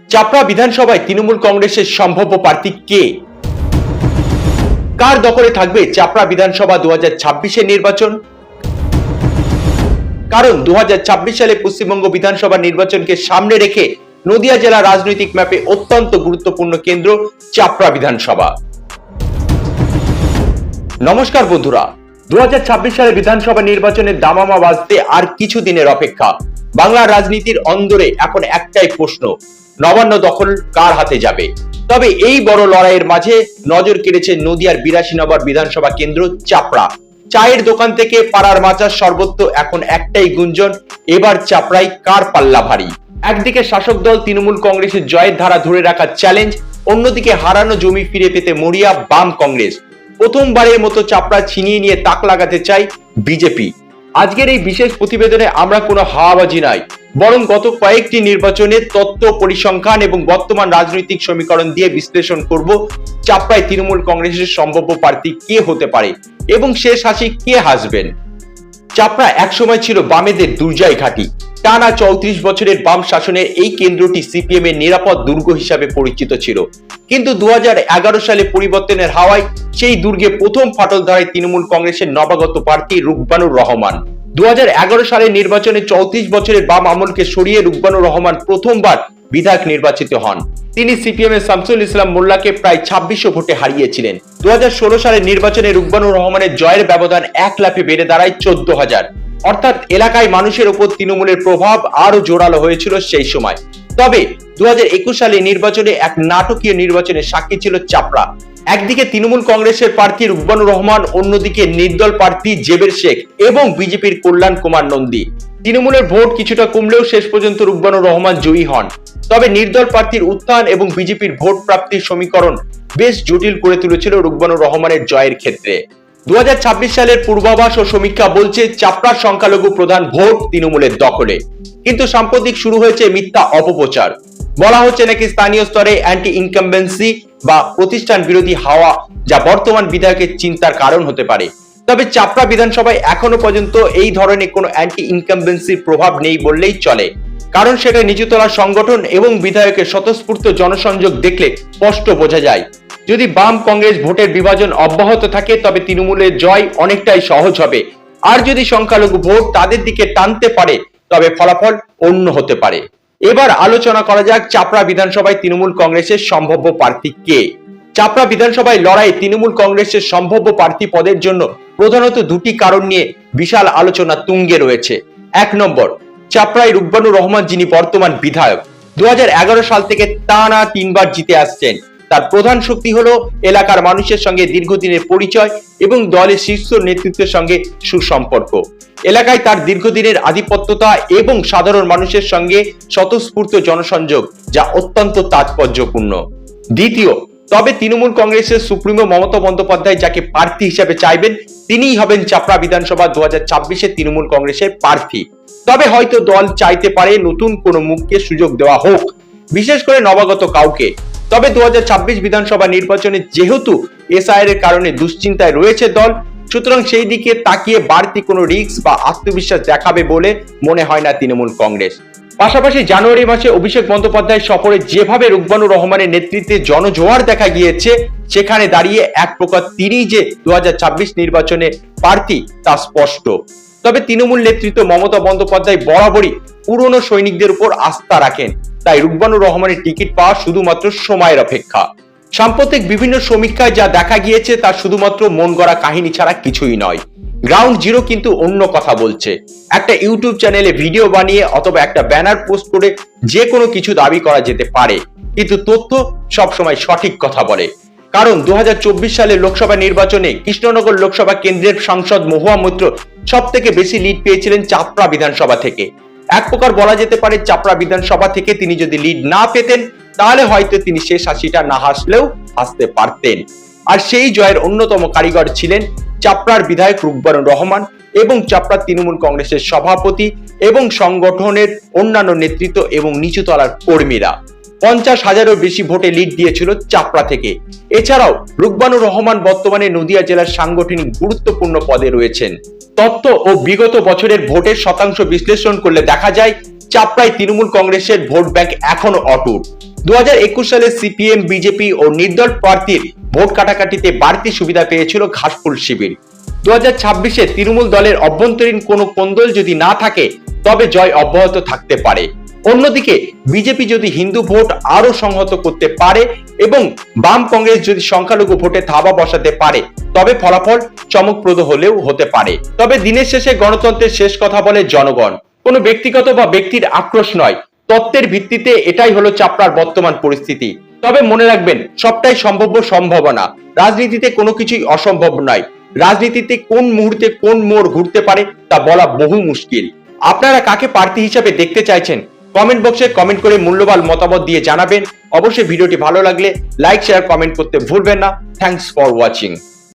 চাপড়া বিধানসভায় তৃণমূল কংগ্রেসের সম্ভাব্য প্রার্থী কে? কার দখলে থাকবে চাপড়া বিধানসভা 2026-এর নির্বাচন? কারণ 2026 সালে পশ্চিমবঙ্গ বিধানসভা নির্বাচনকে সামনে রেখে নদিয়া জেলা রাজনৈতিক ম্যাপে অত্যন্ত গুরুত্বপূর্ণ কেন্দ্র চাপড়া বিধানসভা। নমস্কার বন্ধুরা, 2026 সালে বিধানসভা নির্বাচনের দামামা বাজতে আর কিছু দিনের অপেক্ষা। বাংলার রাজনীতির অন্দরে এখন একটাই প্রশ্ন, নবান্ন দখল কার হাতে যাবে? তবে এই বড় লড়াইয়ের মাঝে নজর কেড়েছে নদিয়ার 82 নম্বর বিধানসভা কেন্দ্র চাপড়া। চায়ের দোকান থেকে পাড়ার মাচার সর্বত্র এখন একটাই গুঞ্জন, এবার চাপড়ায় কার পাল্লা ভারী। একদিকে শাসক দল তৃণমূল কংগ্রেসের জয়ের ধারা ধরে রাখার চ্যালেঞ্জ, অন্যদিকে হারানো জমি ফিরে পেতে মরিয়া বাম কংগ্রেস। প্রথমবারের মতো চাপড়া ছিনিয়ে নিয়ে তাক লাগাতে চাই বিজেপি। আজকের এই বিশেষ প্রতিবেদনে আমরা কোনো হাওয়াবাজি নয়, বরং গত কয়েকটি নির্বাচনের তথ্য, পরিসংখ্যান এবং বর্তমান রাজনৈতিক সমীকরণ দিয়ে বিশ্লেষণ করব চাপড়ায় তৃণমূল কংগ্রেসের সম্ভাব্য প্রার্থী কে হতে পারে এবং শেষ হাসি কে হাসবেন। চাপড়া একসময় ছিল বামেদের দুর্জয় ঘাঁটি। টানা 34 বছরের বাম শাসনের এই কেন্দ্রটি সিপিএম এর নিরাপদ দুর্গ হিসাবে পরিচিত ছিল, কিন্তু 2011 সালে পরিবর্তনের হাওয়ায় সেই দুর্গে প্রথম ফাটল ধরায় তৃণমূল কংগ্রেসের নবাগত প্রার্থী রুকবানুর রহমান। 2011 সালের নির্বাচনে 34 বছরের বাম আমলকে সরিয়ে রুকবানুর রহমান প্রথমবার বিধায়ক নির্বাচিত হন। তিনি সিপিএম এর শামসুল ইসলাম মোল্লাকে প্রায় 2600 ভোটে হারিয়েছিলেন। 2016 সালের নির্বাচনে রুকবানুর রহমানের জয়ের ব্যবধান এক লাফে বেড়ে দাঁড়ায় 14,000। অর্থাৎ এলাকায় মানুষের উপর তৃণমূলের প্রভাব আরো জোরালো হয়েছিল সেই সময়। তবে 2021 সালে নির্বাচনে এক নাটকীয় নির্বাচনের সাক্ষী ছিল চাপড়া। একদিকে তৃণমূল কংগ্রেসের প্রার্থী রুকবানুর রহমান, অন্যদিকে নির্দল প্রার্থী জেবের শেখ এবং বিজেপির কল্যাণ কুমার নন্দী। তৃণমূলের ভোট কিছুটা কমলেও শেষ পর্যন্ত রুকবানুর রহমান জয়ী হন। তবে নির্দল প্রার্থীর উত্থান এবং বিজেপির ভোট প্রাপ্তির সমীকরণ বেশ জটিল করে তুলেছিল রুকবানুর রহমানের জয়ের ক্ষেত্রে। 2026 সালের পূর্বাভাস ও সমীক্ষা বলছে চাপড়ার সংখ্যালঘু প্রধান ভোট তৃণমূলের দখলে, কিন্তু সাম্প্রতিক শুরু হয়েছে মিথ্যা অপপ্রচার। বলা হচ্ছে নাকি স্থানীয় স্তরে অ্যান্টি ইনকামবেন্সি বা প্রতিষ্ঠান বিরোধী হাওয়া, যা বর্তমান বিধায়কের চিন্তার কারণ হতে পারে। তবে চাপড়া বিধানসভায় এখনো পর্যন্ত এই ধরনের কোনো অ্যান্টি ইনকামবেন্সির প্রভাব নেই বললেই চলে, কারণ সেটা নিচুতলার সংগঠন এবং বিধায়কের স্বতঃস্ফূর্ত জনসংযোগ দেখলে স্পষ্ট বোঝা যায়। যদি বাম কংগ্রেস ভোটের বিভাজন অব্যাহত থাকে তবে তৃণমূলের জয় অনেকটাই সহজ হবে, আর যদি সংখ্যালঘু ভোট তাদের দিকে টানতে পারে তবে ফলাফল অন্য হতে পারে। এবার আলোচনা করা যাক চাপড়া বিধানসভায় তৃণমূল কংগ্রেসের সম্ভাব্য প্রার্থী কে। চাপড়া বিধানসভায় লড়াই তৃণমূল কংগ্রেসের সম্ভাব্য প্রার্থী পদের জন্য প্রধানত দুটি কারণ নিয়ে বিশাল আলোচনা তুঙ্গে রয়েছে। 1 নম্বর, চাপড়ায় রুকবানুর রহমান, যিনি বর্তমান বিধায়ক, 2011 সাল থেকে টানা 3 বার জিতে আসছেন। তার প্রধান শক্তি হলো এলাকার মানুষের সঙ্গে দীর্ঘদিনের পরিচয় এবং দলের শীর্ষ নেতৃত্বের সঙ্গে সুসম্পর্ক। এলাকায় তার দীর্ঘদিনের আধিপত্যতা এবং সাধারণ মানুষের সঙ্গে স্বতঃস্ফূর্ত জনসংযোগ, যা অত্যন্ত তাৎপর্যপূর্ণ। দ্বিতীয়, তবে তৃণমূল কংগ্রেসের সুপ্রিমো মমতা বন্দ্যোপাধ্যায় যাকে প্রার্থী হিসেবে চাইবেন, তিনিই হবেন চাপড়া বিধানসভা 2026-এ তৃণমূল কংগ্রেসের প্রার্থী। তবে হয়তো দল চাইতে পারে নতুন কোনো মুখকে সুযোগ দেওয়া হোক, বিশেষ করে নবাগত কাউকে। তবে 2026 বিধানসভা নির্বাচনে যেহেতু এসআইআর এর কারণে দুশ্চিন্তায় রয়েছে দল, সুতরাং সেই দিকে তাকিয়ে বাড়তি কোনো রিস্ক বা আত্মবিশ্বাস দেখাবে বলে মনে হয় না তৃণমূল কংগ্রেস। পাশাপাশি জানুয়ারি মাসে অভিষেক বন্দ্যোপাধ্যায় সফরে যেভাবে রুকবানুর রহমানের নেতৃত্বে জনজোয়ার দেখা গিয়েছে, সেখানে দাঁড়িয়ে এক প্রকার তিনি যে 2026 নির্বাচনে প্রার্থী তা স্পষ্ট। তবে তৃণমূল নেতৃত্ব মমতা বন্দ্যোপাধ্যায় বরাবরই পুরনো সৈনিকদের উপর আস্থা রাখেন, তাই রুকবানুর রহমানের টিকিট পাওয়া শুধুমাত্র সময়ের অপেক্ষা। সাম্প্রতিক বিভিন্ন সমীক্ষায় যা দেখা গিয়েছে তা শুধুমাত্র মন গড়া কাহিনী ছাড়া কিছুই নয়। গ্রাউন্ড জিরো কিন্তু অন্য কথা বলছে। একটা ইউটিউব চ্যানেলে ভিডিও বানিয়ে অথবা একটা ব্যানার পোস্ট করে যে কোনো কিছু দাবি করা যেতে পারে, কিন্তু তথ্য সবসময় সঠিক কথা বলে। কারণ 2024 সালের লোকসভা নির্বাচনে কৃষ্ণনগর লোকসভা কেন্দ্রের সাংসদ মহুয়া মৈত্র সব থেকে বেশি লিড পেয়েছিলেন চাপড়া বিধানসভা থেকে। এক প্রকার বলা যেতে পারে চাপড়া বিধানসভা থেকে তিনি যদি লিড না পেতেন তাহলে হয়তো তিনি শেষ হাসিটা না হাসলেও হাসতে পারতেন। আর সেই জয়ের অন্যতম কারিগর ছিলেন চাপড়ার বিধায়ক রুকবানুর রহমান এবং চাপড়া তৃণমূল কংগ্রেসের সভাপতি এবং সংগঠনের অন্যান্য নেতৃত্ব এবং নিচুতলার কর্মীরা। 50,000-এরও বেশি ভোটে লিড দিয়েছিল চাপড়া থেকে। এছাড়াও রুকবানুর রহমান বর্তমানে নদিয়া জেলার সাংগঠনিক গুরুত্বপূর্ণ পদে রয়েছেন। তথ্য ও বিগত বছরের ভোটের শতাংশ বিশ্লেষণ করলে দেখা যায় চাপড়ায় তৃণমূল কংগ্রেসের ভোট ব্যাংক এখনো অটুট। 2021 সালে সিপিএম, বিজেপি ও নির্দল প্রার্থীর ভোট কাটাকাটিতে বাড়তি সুবিধা পেয়েছিল ঘাসফুল শিবির। 2026-এ তৃণমূল দলের অভ্যন্তরীণ কোনো কোন্দল যদি না থাকে তবে জয় অব্যাহত থাকতে পারে। অন্যদিকে বিজেপি যদি হিন্দু ভোট আরো সংহত করতে পারে এবং বাম কংগ্রেস যদি সংখ্যালঘু ভোটে থাবা বসাতে পারে তবে ফলাফল চমকপ্রদ হলেও হতে পারে। তবে দিনের শেষে গণতন্ত্রের শেষ কথা বলে জনগণ, কোনো ব্যক্তিগত বা ব্যক্তির আক্রোশ নয়, তত্ত্বের ভিত্তিতে এটাই হলো চাপড়ার বর্তমান পরিস্থিতি। তবে মনে রাখবেন, সবটাই সম্ভাব্য সম্ভাবনা। রাজনীতিতে কোনো কিছুই অসম্ভব নয়। রাজনীতিতে কোন মুহূর্তে কোন মোড় ঘুরতে পারে তা বলা বহু মুশকিল। আপনারা কাকে প্রার্থী হিসাবে দেখতে চাইছেন কমেন্ট বক্সে কমেন্ট করে মূল্যবান মতামত দিয়ে জানাবেন। অবশ্যই ভিডিওটি ভালো লাগলে লাইক, শেয়ার, কমেন্ট করতে ভুলবেন না। Thanks for watching.